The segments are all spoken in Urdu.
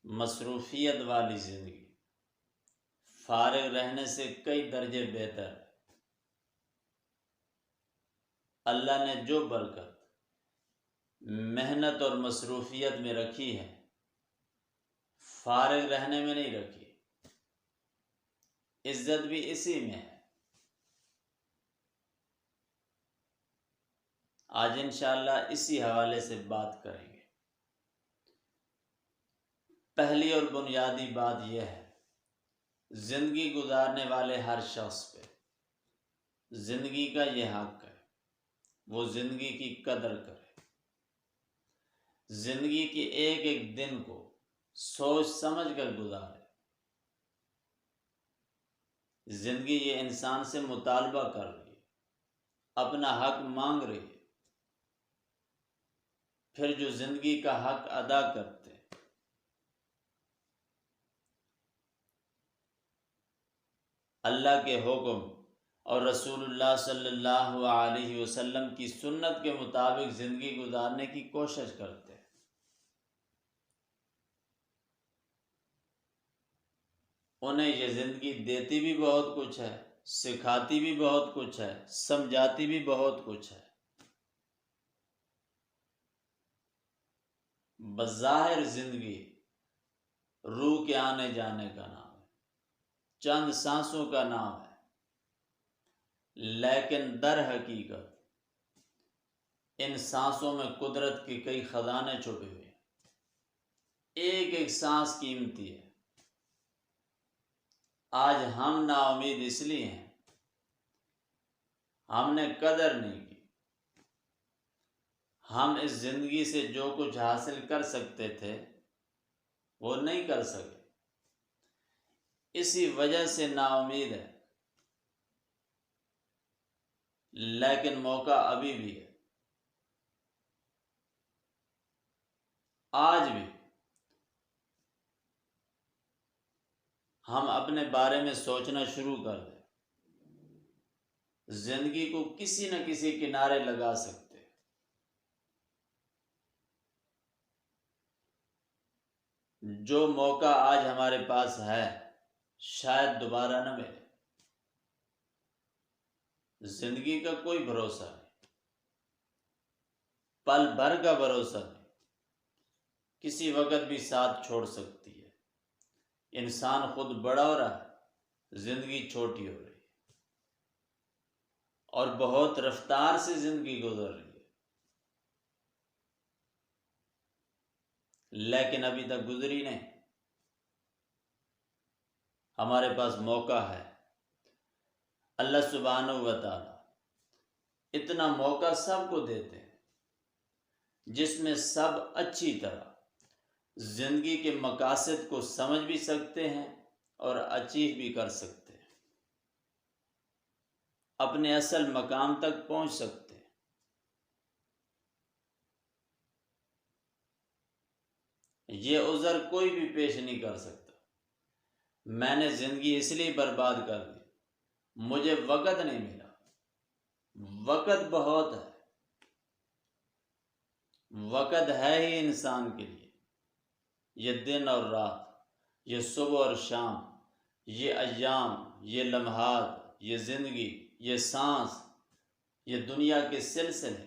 مصروفیت والی زندگی فارغ رہنے سے کئی درجے بہتر ہے۔ اللہ نے جو برکت محنت اور مصروفیت میں رکھی ہے، فارغ رہنے میں نہیں رکھی۔ عزت بھی اسی میں ہے۔ آج انشاءاللہ اسی حوالے سے بات کریں گے۔ پہلی اور بنیادی بات یہ ہے، زندگی گزارنے والے ہر شخص پہ زندگی کا یہ حق ہے، وہ زندگی کی قدر کرے، زندگی کے ایک ایک دن کو سوچ سمجھ کر گزارے۔ زندگی یہ انسان سے مطالبہ کر رہی ہے، اپنا حق مانگ رہی ہے، پھر جو زندگی کا حق ادا کرتے ہیں، اللہ کے حکم اور رسول اللہ صلی اللہ علیہ وسلم کی سنت کے مطابق زندگی گزارنے کی کوشش کرتے ہیں، انہیں یہ زندگی دیتی بھی بہت کچھ ہے، سکھاتی بھی بہت کچھ ہے، سمجھاتی بھی بہت کچھ ہے۔ بظاہر زندگی روح کے آنے جانے کا نام ہے، چند سانسوں کا نام ہے، لیکن در حقیقت ان سانسوں میں قدرت کے کئی خزانے چھپے ہوئے ہیں۔ ایک ایک سانس قیمتی ہے۔ آج ہم نا امید اس لیے ہیں، ہم نے قدر نہیں کی۔ ہم اس زندگی سے جو کچھ حاصل کر سکتے تھے وہ نہیں کر سکے، اسی وجہ سے نا امید ہے، لیکن موقع ابھی بھی ہے۔ آج بھی ہم اپنے بارے میں سوچنا شروع کر دیں، زندگی کو کسی نہ کسی کنارے لگا سکتے۔ جو موقع آج ہمارے پاس ہے شاید دوبارہ نہ ملے۔ زندگی کا کوئی بھروسہ نہیں، پل بھر کا بھروسہ نہیں، کسی وقت بھی ساتھ چھوڑ سکتی ہے۔ انسان خود بڑا ہو رہا ہے، زندگی چھوٹی ہو رہی ہے، اور بہت رفتار سے زندگی گزر رہی ہے، لیکن ابھی تک گزری نہیں۔ ہمارے پاس موقع ہے۔ اللہ سبحانہ و تعالی اتنا موقع سب کو دیتے ہیں، جس میں سب اچھی طرح زندگی کے مقاصد کو سمجھ بھی سکتے ہیں اور اچیو بھی کر سکتے ہیں، اپنے اصل مقام تک پہنچ سکتے ہیں۔ یہ عذر کوئی بھی پیش نہیں کر سکتا، میں نے زندگی اس لیے برباد کر دی، مجھے وقت نہیں ملا۔ وقت بہت ہے، وقت ہے ہی انسان کے لیے۔ یہ دن اور رات، یہ صبح اور شام، یہ ایام، یہ لمحات، یہ زندگی، یہ سانس، یہ دنیا کے سلسلے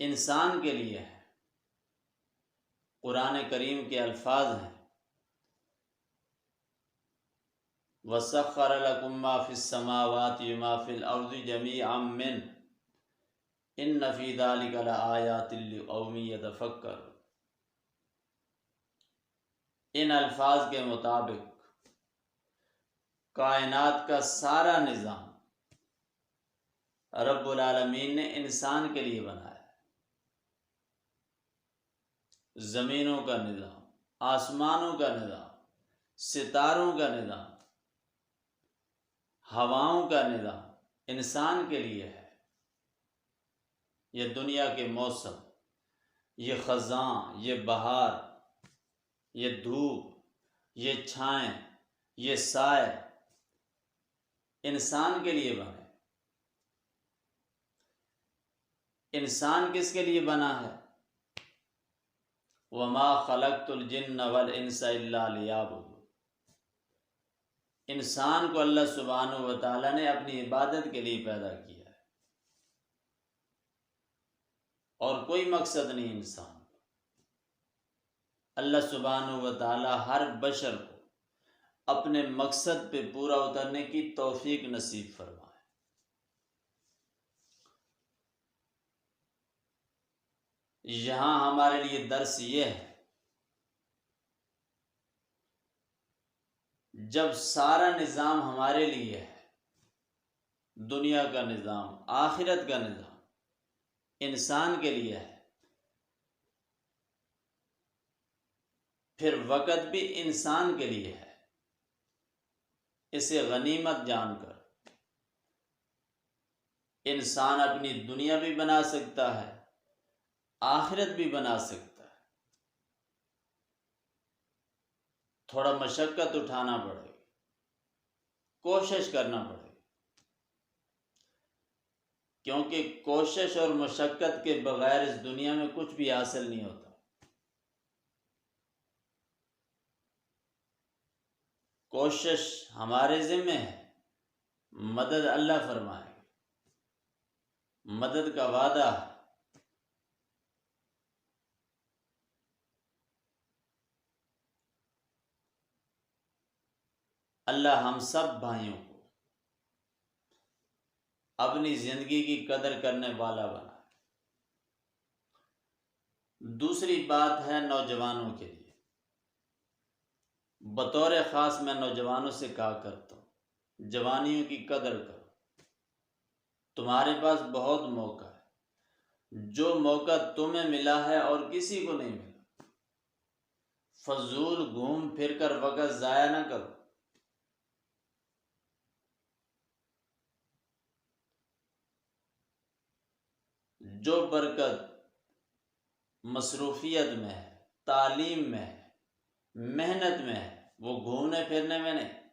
انسان کے لیے ہے۔ قرآن کریم کے الفاظ ہیں، وَسَخَّرَ لَكُم مَّا فِي السَّمَاوَاتِ وَمَا فِي الْأَرْضِ جَمِيعًا مِّنْهُ إِنَّ فِي ذَلِكَ لَآيَاتٍ لِقَوْمٍ يَتَفَكَّرُونَ۔ ان الفاظ کے مطابق کائنات کا سارا نظام رب العالمین نے انسان کے لیے بنایا ہے۔ زمینوں کا نظام، آسمانوں کا نظام، ستاروں کا نظام، ہواؤں کا نظام انسان کے لیے ہے۔ یہ دنیا کے موسم، یہ خزاں، یہ بہار، یہ دھوپ، یہ چھائیں، یہ سائے انسان کے لیے بنے۔ انسان کس کے لیے بنا ہے؟ وما خلقت الجن والانس الا لیعبدون۔ انسان کو اللہ سبحانہ و تعالیٰ نے اپنی عبادت کے لیے پیدا کیا ہے، اور کوئی مقصد نہیں انسان کا۔ اللہ سبحانہ و تعالیٰ ہر بشر کو اپنے مقصد پہ پورا اترنے کی توفیق نصیب فرمائے۔ یہاں ہمارے لیے درس یہ ہے، جب سارا نظام ہمارے لیے ہے، دنیا کا نظام، آخرت کا نظام انسان کے لیے ہے، پھر وقت بھی انسان کے لیے ہے، اسے غنیمت جان کر انسان اپنی دنیا بھی بنا سکتا ہے، آخرت بھی بنا سکتا ہے۔ تھوڑا مشقت اٹھانا پڑے گی، کوشش کرنا پڑے گی، کیونکہ کوشش اور مشقت کے بغیر اس دنیا میں کچھ بھی حاصل نہیں ہوتا۔ کوشش ہمارے ذمہ ہے، مدد اللہ فرمائے گا، مدد کا وعدہ ہے۔ اللہ ہم سب بھائیوں کو اپنی زندگی کی قدر کرنے والا بنا۔ دوسری بات ہے نوجوانوں کے لیے، بطور خاص میں نوجوانوں سے کہا کرتا ہوں، جوانیوں کی قدر کرو۔ تمہارے پاس بہت موقع ہے، جو موقع تمہیں ملا ہے اور کسی کو نہیں ملا۔ فضول گھوم پھر کر وقت ضائع نہ کرو۔ جو برکت مصروفیت میں ہے، تعلیم میں ہے، محنت میں ہے، وہ گھومنے پھرنے میں نہیں۔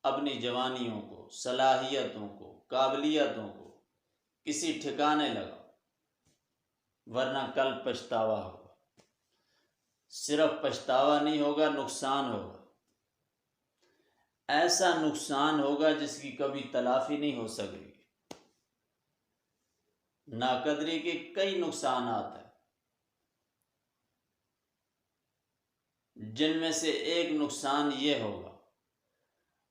اپنی جوانیوں کو، صلاحیتوں کو، قابلیتوں کو کسی ٹھکانے لگاؤ، ورنہ کل پچھتاوا ہوگا۔ صرف پچھتاوا نہیں ہوگا، نقصان ہوگا، ایسا نقصان ہوگا جس کی کبھی تلافی نہیں ہو سکے گی۔ ناقدری کے کئی نقصانات ہیں، جن میں سے ایک نقصان یہ ہوگا،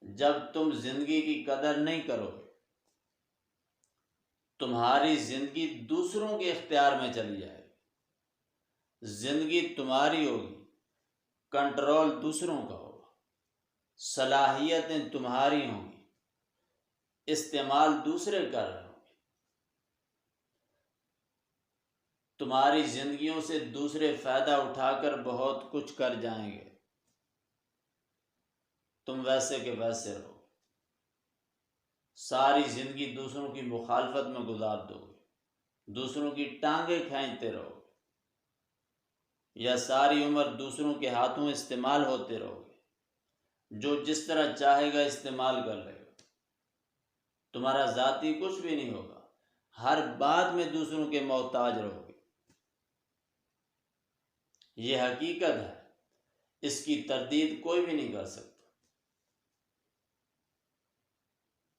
جب تم زندگی کی قدر نہیں کرو گے، تمہاری زندگی دوسروں کے اختیار میں چلی جائے گی۔ زندگی تمہاری ہوگی، کنٹرول دوسروں کا ہوگا، صلاحیتیں تمہاری ہوں گی، استعمال دوسرے کر رہے ہوں گے۔ تمہاری زندگیوں سے دوسرے فائدہ اٹھا کر بہت کچھ کر جائیں گے، تم ویسے کے ویسے رہو، ساری زندگی دوسروں کی مخالفت میں گزار دو گے، دوسروں کی ٹانگیں کھینچتے رہو گے، یا ساری عمر دوسروں کے ہاتھوں استعمال ہوتے رہو گے، جو جس طرح چاہے گا استعمال کر لے گا، تمہارا ذاتی کچھ بھی نہیں ہوگا، ہر بات میں دوسروں کے محتاج رہو گے۔ یہ حقیقت ہے، اس کی تردید کوئی بھی نہیں کر سکتا۔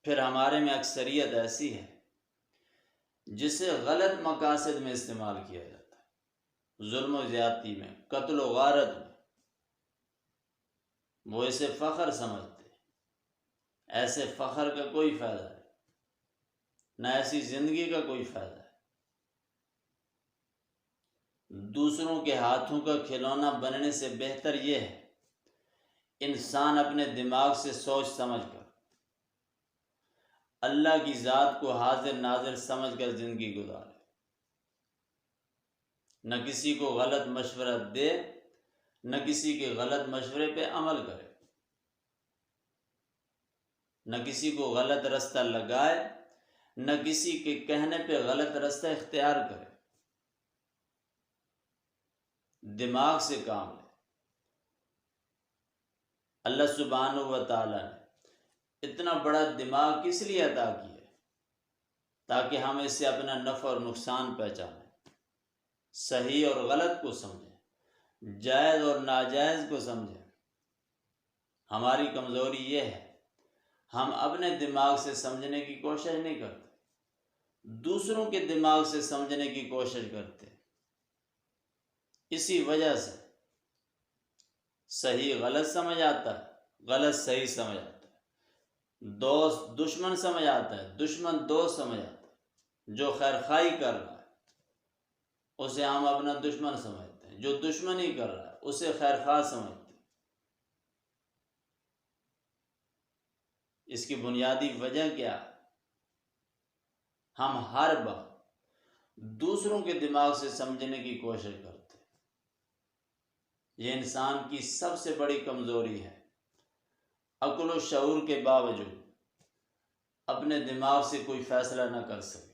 پھر ہمارے میں اکثریت ایسی ہے جسے غلط مقاصد میں استعمال کیا جاتا ہے، ظلم و زیادتی میں، قتل و غارت میں۔ وہ اسے فخر سمجھتے ہیں، ایسے فخر کا کوئی فائدہ نہیں، نہ ایسی زندگی کا کوئی فائدہ ہے۔ دوسروں کے ہاتھوں کا کھلونا بننے سے بہتر یہ ہے، انسان اپنے دماغ سے سوچ سمجھ کر اللہ کی ذات کو حاضر ناظر سمجھ کر زندگی گزارے، نہ کسی کو غلط مشورہ دے، نہ کسی کے غلط مشورے پہ عمل کرے، نہ کسی کو غلط رستہ لگائے، نہ کسی کے کہنے پہ غلط رستہ اختیار کرے۔ دماغ سے کام لے۔ اللہ سبحانہ و تعالیٰ نے اتنا بڑا دماغ کس لیے عطا کیا ہے؟ تاکہ ہم اس سے اپنا نفع اور نقصان پہچانیں، صحیح اور غلط کو سمجھیں۔ جائز اور ناجائز کو سمجھیں۔ ہماری کمزوری یہ ہے، ہم اپنے دماغ سے سمجھنے کی کوشش نہیں کرتے، دوسروں کے دماغ سے سمجھنے کی کوشش کرتے۔ اسی وجہ سے صحیح غلط سمجھ آتا ہے، غلط صحیح سمجھ آتا ہے، دوست دشمن سمجھ آتا ہے، دشمن دوست سمجھ آتا ہے۔ جو خیر خواہی کر رہا ہے اسے ہم اپنا دشمن سمجھتے ہیں، جو دشمنی کر رہا ہے اسے خیر خواہ سمجھتے ہیں۔ اس کی بنیادی وجہ کیا ہے؟ ہم ہر بات دوسروں کے دماغ سے سمجھنے کی کوشش کرتے ہیں۔ یہ انسان کی سب سے بڑی کمزوری ہے۔ عقل و شعور کے باوجود اپنے دماغ سے کوئی فیصلہ نہ کر سکے۔